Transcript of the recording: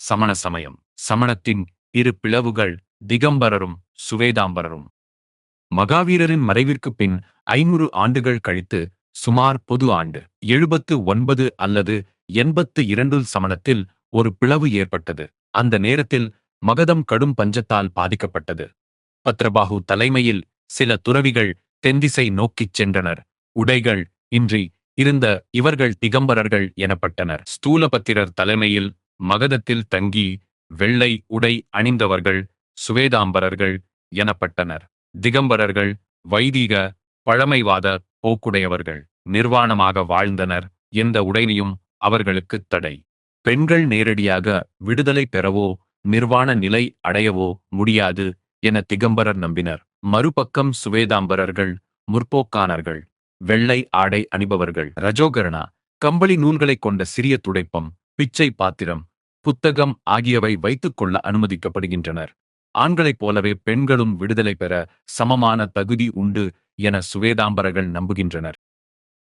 சமண சமயம். சமணத்தின் இரு பிளவுகள் திகம்பரரும் சுவேதாம்பரரும். மகாவீரரின் மறைவிற்குப் பின் 500 ஆண்டுகள் கழித்து சுமார் பொது ஆண்டு 79 அல்லது 82 சமணத்தில் ஒரு பிளவு ஏற்பட்டது. அந்த நேரத்தில் மகதம் கடும் பஞ்சத்தால் பாதிக்கப்பட்டது. பத்ரபாகு தலைமையில் சில துறவிகள் தென்திசை நோக்கிச் சென்றனர். உடைகள் இன்றி இருந்த இவர்கள் திகம்பரர்கள் எனப்பட்டனர். ஸ்தூலபத்திரர் தலைமையில் மகதத்தில் தங்கி வெள்ளை உடை அணிந்தவர்கள் சுவேதாம்பரர்கள் எனப்பட்டனர். திகம்பரர்கள் வைதீக பழமைவாத போக்குடையவர்கள். நிர்வாணமாக வாழ்ந்தனர். எந்த உடைமையும் அவர்களுக்கு தடை. பெண்கள் நேரடியாக விடுதலை பெறவோ நிர்வாண நிலை அடையவோ முடியாது என திகம்பரர் நம்பினர். மறுபக்கம் சுவேதாம்பரர்கள் முற்போக்கானர்கள். வெள்ளை ஆடை அணிபவர்கள். ரஜோகரணா கம்பளி நூல்களைக் கொண்ட சிறிய துடைப்பம், பிச்சை பாத்திரம், புத்தகம் ஆகியவை வைத்துக் கொள்ள அனுமதிக்கப்படுகின்றனர். ஆண்களைப் போலவே பெண்களும் விடுதலை பெற சமமான தகுதி உண்டு என சுவேதாம்பரர்கள் நம்புகின்றனர்.